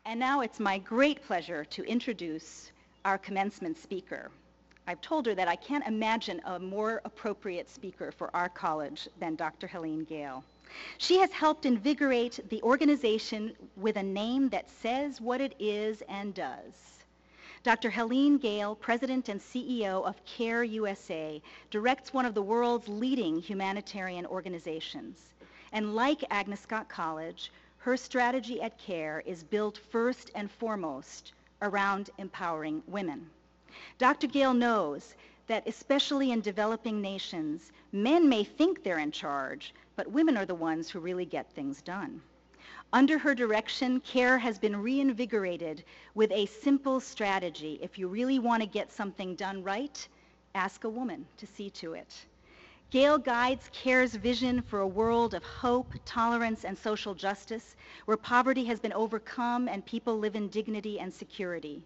And now it's my great pleasure to introduce our commencement speaker. I've told her that I can't imagine a more appropriate speaker for our college than Dr. Helene Gale. She has helped invigorate the organization with a name that says what it is and does. Dr. Helene Gale, President and CEO of C.A.R.E USA, directs one of the world's leading humanitarian organizations. And like Agnes Scott College, her strategy at C.A.R.E is built first and foremost around empowering women. Dr. Gale knows that especially in developing nations, men may think they're in charge, but women are the ones who really get things done. Under her direction, C.A.R.E has been reinvigorated with a simple strategy. If you really want to get something done right, ask a woman to see to it. Gale guides C.A.R.E's vision for a world of hope, tolerance, and social justice, where poverty has been overcome and people live in dignity and security.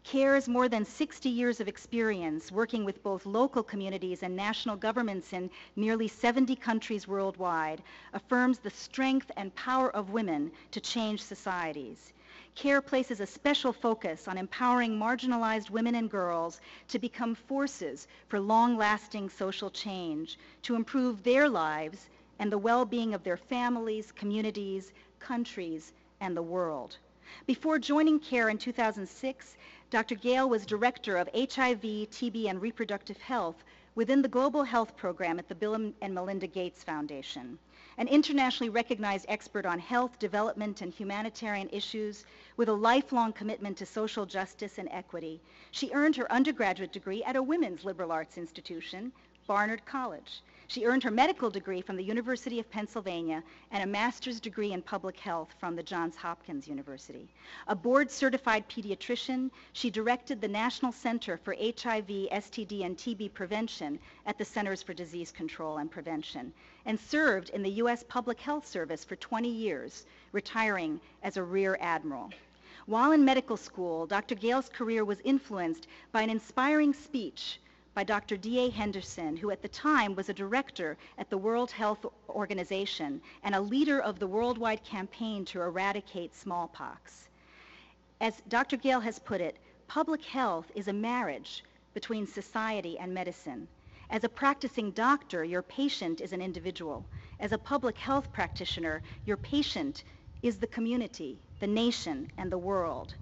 C.A.R.E's more than 60 years of experience working with both local communities and national governments in nearly 70 countries worldwide affirms the strength and power of women to change societies. C.A.R.E places a special focus on empowering marginalized women and girls to become forces for long-lasting social change, to improve their lives and the well-being of their families, communities, countries, and the world. Before joining C.A.R.E in 2006, Dr. Gale was director of HIV, TB, and reproductive health within the Global Health Program at the Bill and Melinda Gates Foundation. An internationally recognized expert on health, development, and humanitarian issues with a lifelong commitment to social justice and equity, she earned her undergraduate degree at a women's liberal arts institution, Barnard College. She earned her medical degree from the University of Pennsylvania and a master's degree in public health from the Johns Hopkins University. A board-certified pediatrician, she directed the National Center for HIV, STD, and TB Prevention at the Centers for Disease Control and Prevention, and served in the U.S. Public Health Service for 20 years, retiring as a Rear Admiral. While in medical school, Dr. Gale's career was influenced by an inspiring speech by Dr. D.A. Henderson, who at the time was a director at the World Health Organization and a leader of the worldwide campaign to eradicate smallpox. As Dr. Gale has put it, public health is a marriage between society and medicine. As a practicing doctor, your patient is an individual. As a public health practitioner, your patient is the community, the nation, and the world.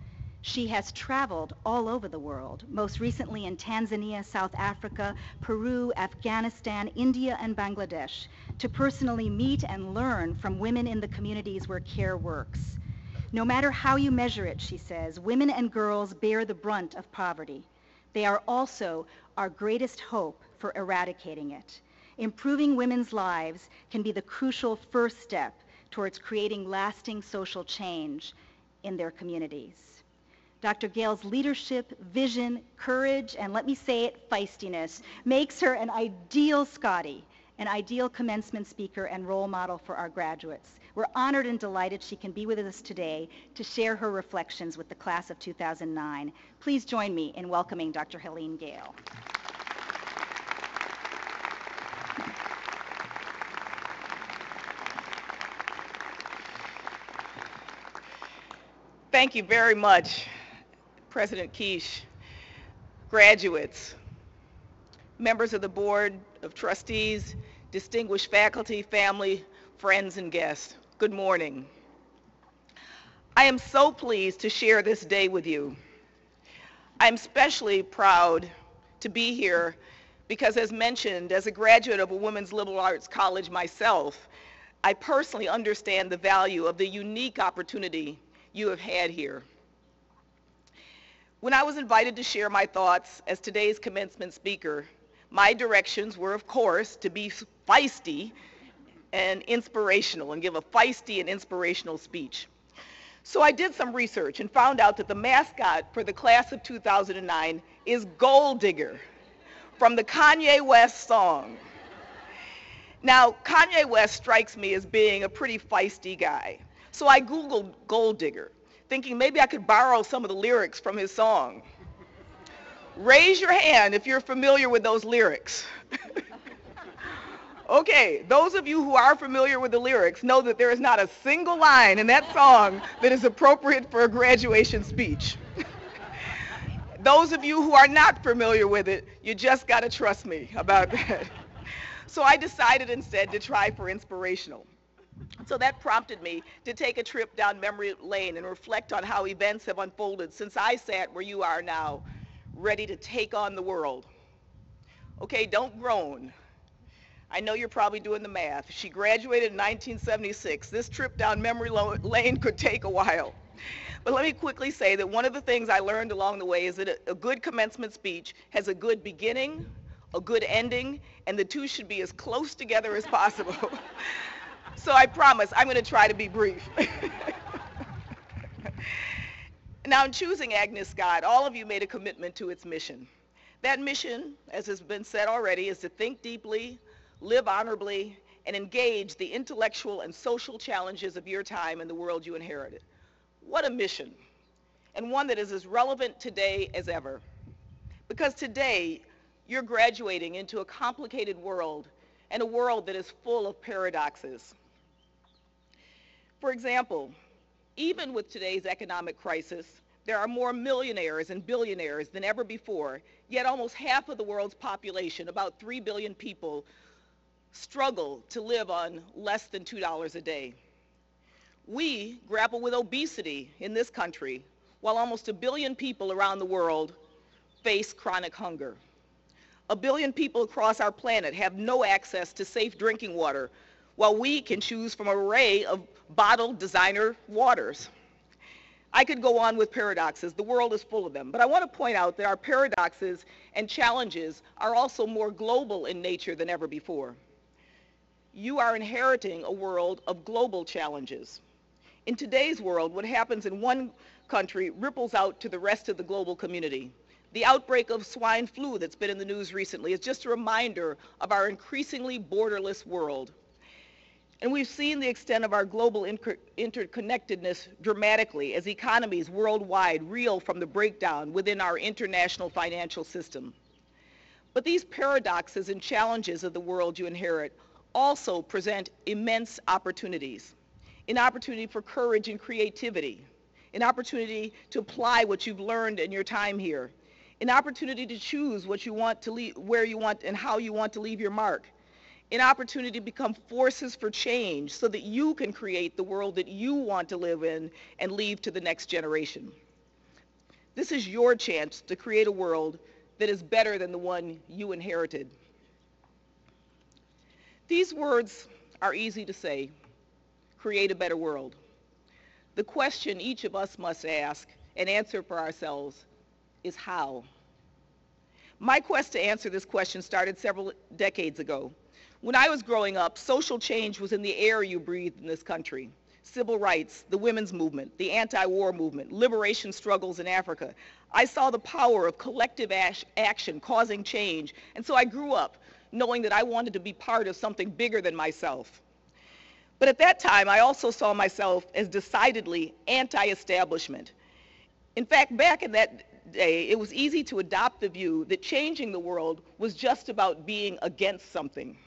She has traveled all over the world, most recently in Tanzania, South Africa, Peru, Afghanistan, India, and Bangladesh, to personally meet and learn from women in the communities where C.A.R.E works. No matter how you measure it, she says, women and girls bear the brunt of poverty. They are also our greatest hope for eradicating it. Improving women's lives can be the crucial first step towards creating lasting social change in their communities. Dr. Gale's leadership, vision, courage, and let me say it, feistiness, makes her an ideal Scottie, an ideal commencement speaker and role model for our graduates. We're honored and delighted she can be with us today to share her reflections with the class of 2009. Please join me in welcoming Dr. Helene Gale. Thank you very much, President Quiche, graduates, members of the Board of Trustees, distinguished faculty, family, friends, and guests. Good morning. I am so pleased to share this day with you. I'm especially proud to be here because, as mentioned, as a graduate of a women's liberal arts college myself, I personally understand the value of the unique opportunity you have had here. When I was invited to share my thoughts as today's commencement speaker, my directions were, of course, to be feisty and inspirational and give a feisty and inspirational speech. So I did some research and found out that the mascot for the class of 2009 is Gold Digger from the Kanye West song. Now, Kanye West strikes me as being a pretty feisty guy. So I Googled Gold Digger, thinking maybe I could borrow some of the lyrics from his song. Raise your hand if you're familiar with those lyrics. Okay, those of you who are familiar with the lyrics know that there is not a single line in that song that is appropriate for a graduation speech. Those of you who are not familiar with it, you just got to trust me about that. So I decided instead to try for inspirational. So that prompted me to take a trip down memory lane and reflect on how events have unfolded since I sat where you are now, ready to take on the world. Okay, don't groan. I know you're probably doing the math. She graduated in 1976. This trip down memory lane could take a while. But let me quickly say that one of the things I learned along the way is that a good commencement speech has a good beginning, a good ending, and the two should be as close together as possible. So I promise I'm going to try to be brief. Now, in choosing Agnes Scott, all of you made a commitment to its mission. That mission, as has been said already, is to think deeply, live honorably, and engage the intellectual and social challenges of your time and the world you inherited. What a mission, and one that is as relevant today as ever. Because today, you're graduating into a complicated world, and a world that is full of paradoxes. For example, even with today's economic crisis, there are more millionaires and billionaires than ever before, yet almost half of the world's population, about 3 billion people, struggle to live on less than $2 a day. We grapple with obesity in this country, while almost 1 billion people around the world face chronic hunger. 1 billion people across our planet have no access to safe drinking water, while we can choose from an array of bottled designer waters. I could go on with paradoxes. The world is full of them. But I want to point out that our paradoxes and challenges are also more global in nature than ever before. You are inheriting a world of global challenges. In today's world, what happens in one country ripples out to the rest of the global community. The outbreak of swine flu that's been in the news recently is just a reminder of our increasingly borderless world. And we've seen the extent of our global interconnectedness dramatically as economies worldwide reel from the breakdown within our international financial system. But these paradoxes and challenges of the world you inherit also present immense opportunities. An opportunity for courage and creativity, an opportunity to apply what you've learned in your time here, an opportunity to choose what you want to leave, where you want and how you want to leave your mark, an opportunity to become forces for change so that you can create the world that you want to live in and leave to the next generation. This is your chance to create a world that is better than the one you inherited. These words are easy to say, create a better world. The question each of us must ask and answer for ourselves is how. My quest to answer this question started several decades ago. When I was growing up, social change was in the air you breathed in this country. Civil rights, the women's movement, the anti-war movement, liberation struggles in Africa. I saw the power of collective action causing change, and so I grew up knowing that I wanted to be part of something bigger than myself. But at that time, I also saw myself as decidedly anti-establishment. In fact, back in that day, it was easy to adopt the view that changing the world was just about being against something.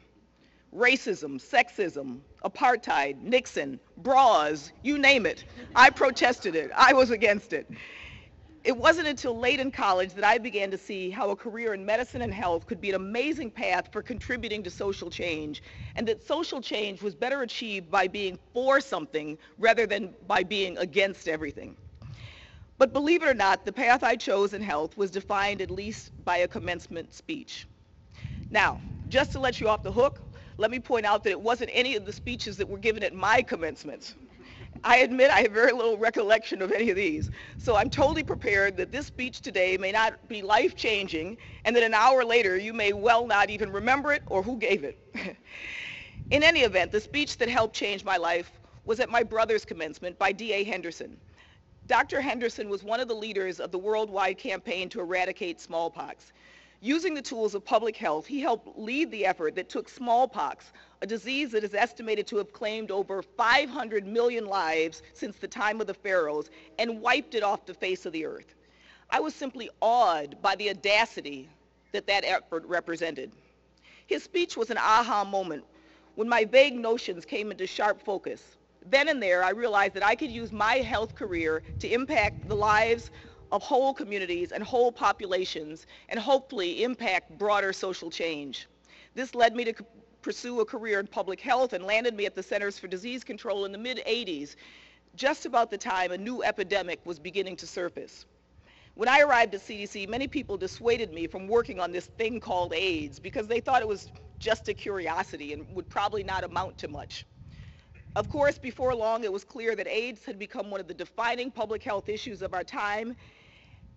Racism, sexism, apartheid, Nixon, bras, you name it. I protested it. I was against it. It wasn't until late in college that I began to see how a career in medicine and health could be an amazing path for contributing to social change, and that social change was better achieved by being for something rather than by being against everything. But believe it or not, the path I chose in health was defined at least by a commencement speech. Now, just to let you off the hook, let me point out that it wasn't any of the speeches that were given at my commencements. I admit I have very little recollection of any of these. So I'm totally prepared that this speech today may not be life-changing, and that an hour later you may well not even remember it or who gave it. In any event, the speech that helped change my life was at my brother's commencement by D.A. Henderson. Dr. Henderson was one of the leaders of the worldwide campaign to eradicate smallpox. Using the tools of public health, he helped lead the effort that took smallpox, a disease that is estimated to have claimed over 500 million lives since the time of the pharaohs, and wiped it off the face of the earth. I was simply awed by the audacity that that effort represented. His speech was an aha moment when my vague notions came into sharp focus. Then and there, I realized that I could use my health career to impact the lives of whole communities and whole populations, and hopefully impact broader social change. This led me to pursue a career in public health and landed me at the Centers for Disease Control in the mid-'80s, just about the time a new epidemic was beginning to surface. When I arrived at CDC, many people dissuaded me from working on this thing called AIDS because they thought it was just a curiosity and would probably not amount to much. Of course, before long, it was clear that AIDS had become one of the defining public health issues of our time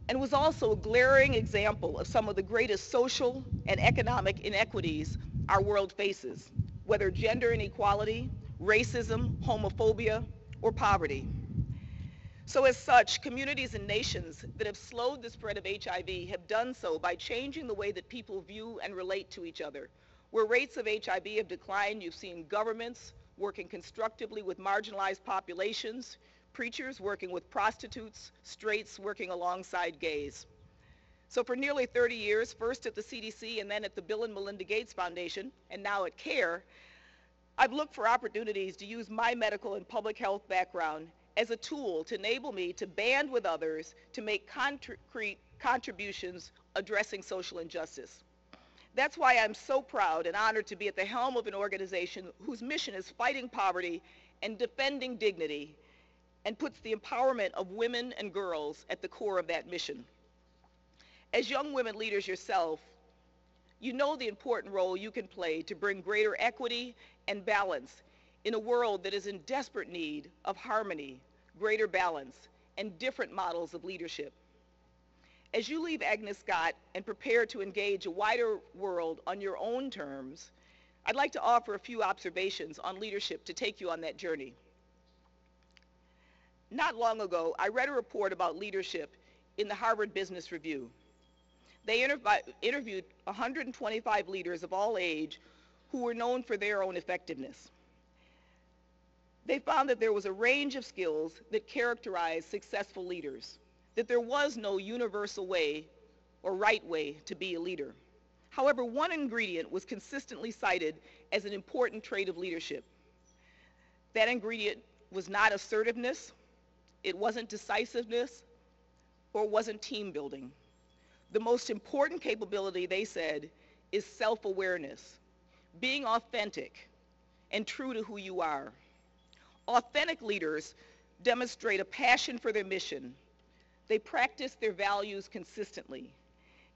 and was also a glaring example of some of the greatest social and economic inequities our world faces, whether gender inequality, racism, homophobia, or poverty. So as such, communities and nations that have slowed the spread of HIV have done so by changing the way that people view and relate to each other. Where rates of HIV have declined, you've seen governments working constructively with marginalized populations, preachers working with prostitutes, straights working alongside gays. So for nearly 30 years, first at the CDC and then at the Bill and Melinda Gates Foundation, and now at C.A.R.E, I've looked for opportunities to use my medical and public health background as a tool to enable me to band with others to make concrete contributions addressing social injustice. That's why I'm so proud and honored to be at the helm of an organization whose mission is fighting poverty and defending dignity, and puts the empowerment of women and girls at the core of that mission. As young women leaders yourself, you know the important role you can play to bring greater equity and balance in a world that is in desperate need of harmony, greater balance, and different models of leadership. As you leave Agnes Scott and prepare to engage a wider world on your own terms, I'd like to offer a few observations on leadership to take you on that journey. Not long ago, I read a report about leadership in the Harvard Business Review. They interviewed 125 leaders of all age who were known for their own effectiveness. They found that there was a range of skills that characterized successful leaders, that there was no universal way or right way to be a leader. However, one ingredient was consistently cited as an important trait of leadership. That ingredient was not assertiveness, it wasn't decisiveness, or it wasn't team building. The most important capability, they said, is self-awareness, being authentic and true to who you are. Authentic leaders demonstrate a passion for their mission. They practice their values consistently,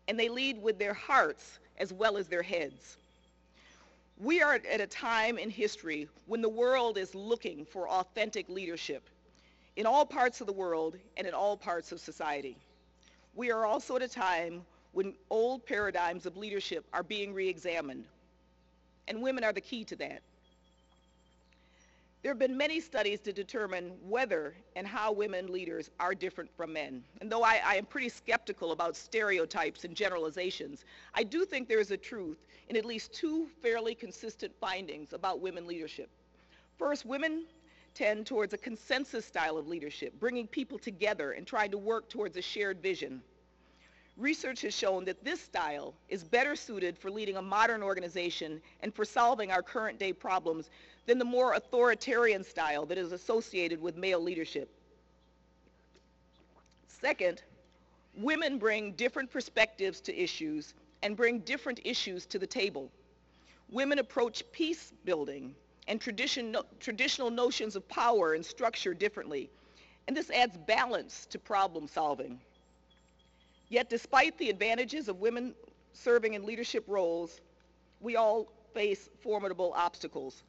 and they lead with their hearts as well as their heads. We are at a time in history when the world is looking for authentic leadership in all parts of the world and in all parts of society. We are also at a time when old paradigms of leadership are being re-examined, and women are the key to that. There have been many studies to determine whether and how women leaders are different from men. And though I am pretty skeptical about stereotypes and generalizations, I do think there is a truth in at least two fairly consistent findings about women leadership. First, women tend towards a consensus style of leadership, bringing people together and trying to work towards a shared vision. Research has shown that this style is better suited for leading a modern organization and for solving our current day problems than the more authoritarian style that is associated with male leadership. Second, women bring different perspectives to issues and bring different issues to the table. Women approach peace building and traditional notions of power and structure differently, and this adds balance to problem solving. Yet despite the advantages of women serving in leadership roles, we all face formidable obstacles.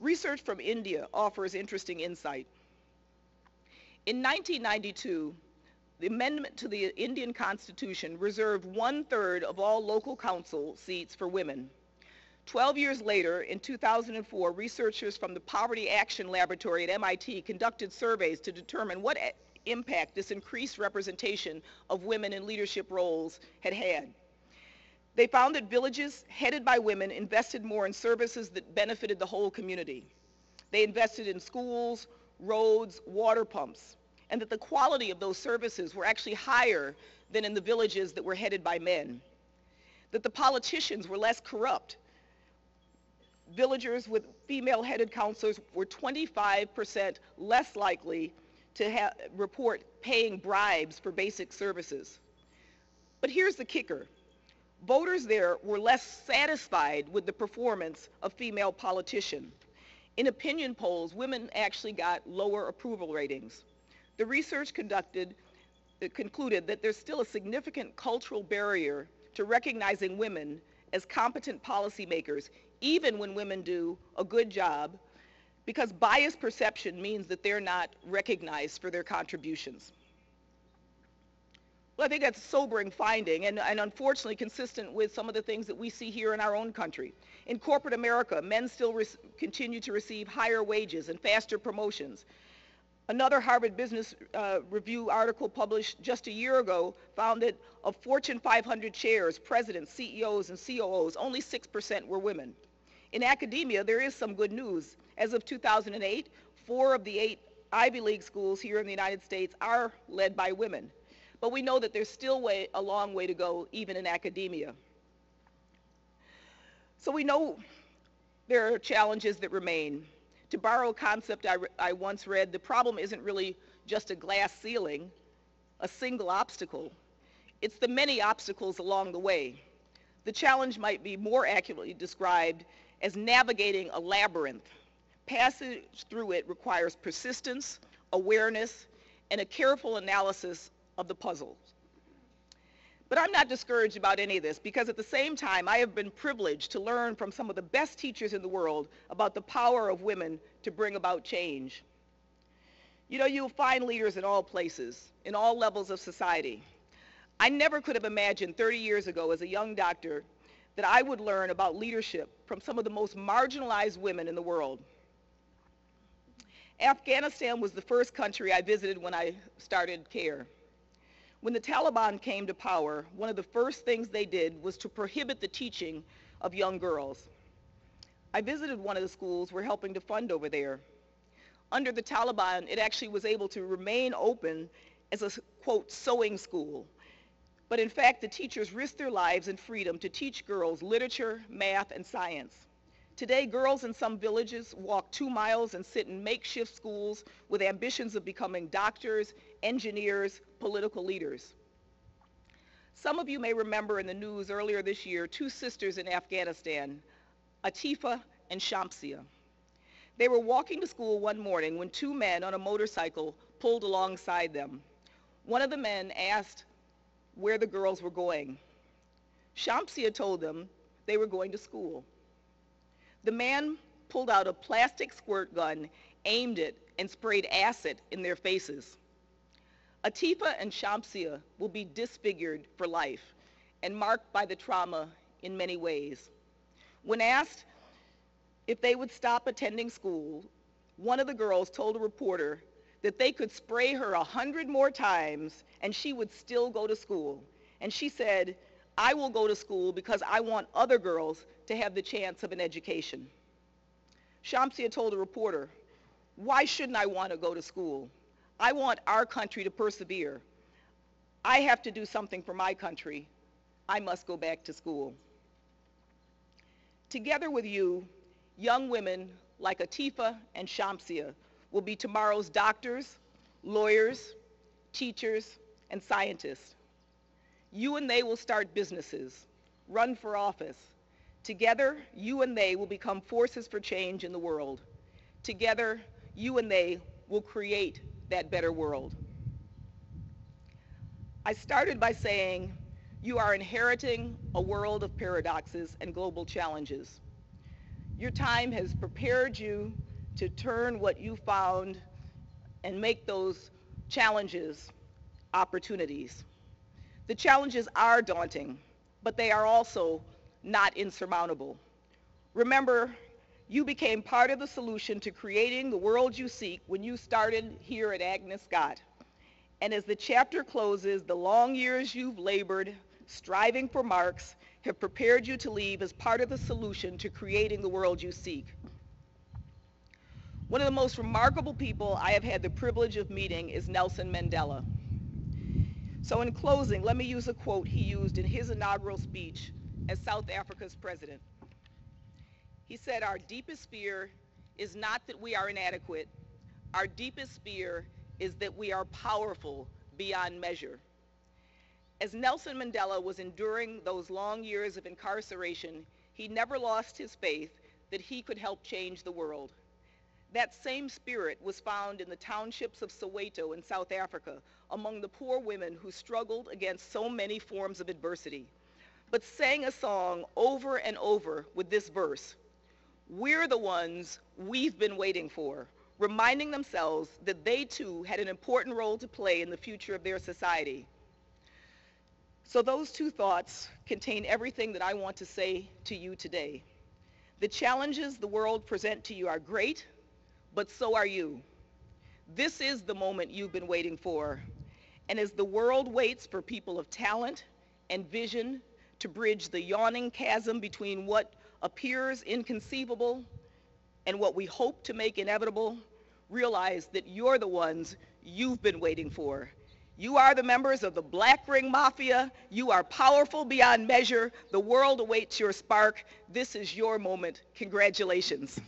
Research from India offers interesting insight. In 1992, the amendment to the Indian Constitution reserved 1/3 of all local council seats for women. 12 years later, in 2004, researchers from the Poverty Action Laboratory at MIT conducted surveys to determine what impact this increased representation of women in leadership roles had had. They found that villages headed by women invested more in services that benefited the whole community. They invested in schools, roads, water pumps, and that the quality of those services were actually higher than in the villages that were headed by men. that the politicians were less corrupt. Villagers with female-headed counselors were 25% less likely to report paying bribes for basic services. But here's the kicker. Voters there were less satisfied with the performance of female politicians. In opinion polls, women actually got lower approval ratings. The research concluded that there's still a significant cultural barrier to recognizing women as competent policymakers, even when women do a good job, because biased perception means that they're not recognized for their contributions. Well, I think that's a sobering finding and unfortunately consistent with some of the things that we see here in our own country. In corporate America, men still continue to receive higher wages and faster promotions. Another Harvard Business Review article published just a year ago found that of Fortune 500 chairs, presidents, CEOs, and COOs, only 6% were women. In academia, there is some good news. As of 2008, 4 of the 8 Ivy League schools here in the United States are led by women. But we know that there's still a long way to go, even in academia. So we know there are challenges that remain. To borrow a concept I once read, the problem isn't really just a glass ceiling, a single obstacle. It's the many obstacles along the way. The challenge might be more accurately described as navigating a labyrinth. Passage through it requires persistence, awareness, and a careful analysis of the puzzles. But I'm not discouraged about any of this, because at the same time, I have been privileged to learn from some of the best teachers in the world about the power of women to bring about change. You know, you'll find leaders in all places, in all levels of society. I never could have imagined 30 years ago as a young doctor that I would learn about leadership from some of the most marginalized women in the world. Afghanistan was the first country I visited when I started C.A.R.E. When the Taliban came to power, one of the first things they did was to prohibit the teaching of young girls. I visited one of the schools we're helping to fund over there. Under the Taliban, it actually was able to remain open as a, quote, sewing school. But in fact, the teachers risked their lives and freedom to teach girls literature, math, and science. Today, girls in some villages walk 2 miles and sit in makeshift schools with ambitions of becoming doctors, engineers, political leaders. Some of you may remember in the news earlier this year 2 sisters in Afghanistan, Atifa and Shamsia. They were walking to school one morning when 2 men on a motorcycle pulled alongside them. One of the men asked where the girls were going. Shamsia told them they were going to school. The man pulled out a plastic squirt gun, aimed it, and sprayed acid in their faces. Atifa and Shamsia will be disfigured for life and marked by the trauma in many ways. When asked if they would stop attending school, one of the girls told a reporter that they could spray her 100 more times and she would still go to school. And she said, "I will go to school because I want other girls to have the chance of an education." Shamsia told a reporter, "Why shouldn't I want to go to school? I want our country to persevere. I have to do something for my country. I must go back to school." Together with you, young women like Atifa and Shamsia will be tomorrow's doctors, lawyers, teachers, and scientists. You and they will start businesses, run for office. Together, you and they will become forces for change in the world. Together, you and they will create that better world. I started by saying you are inheriting a world of paradoxes and global challenges. Your time has prepared you to turn what you found and make those challenges opportunities. The challenges are daunting, but they are also not insurmountable. Remember, you became part of the solution to creating the world you seek when you started here at Agnes Scott. And as the chapter closes, the long years you've labored, striving for marks, have prepared you to leave as part of the solution to creating the world you seek. One of the most remarkable people I have had the privilege of meeting is Nelson Mandela. So in closing, let me use a quote he used in his inaugural speech as South Africa's president. He said, "Our deepest fear is not that we are inadequate. Our deepest fear is that we are powerful beyond measure." As Nelson Mandela was enduring those long years of incarceration, he never lost his faith that he could help change the world. That same spirit was found in the townships of Soweto in South Africa, among the poor women who struggled against so many forms of adversity, but sang a song over and over with this verse: "We're the ones we've been waiting for," reminding themselves that they too had an important role to play in the future of their society. So those two thoughts contain everything that I want to say to you today. The challenges the world present to you are great, but so are you. This is the moment you've been waiting for. And as the world waits for people of talent and vision to bridge the yawning chasm between what appears inconceivable and what we hope to make inevitable, realize that you're the ones you've been waiting for. You are the members of the Black Ring Mafia. You are powerful beyond measure. The world awaits your spark. This is your moment. Congratulations.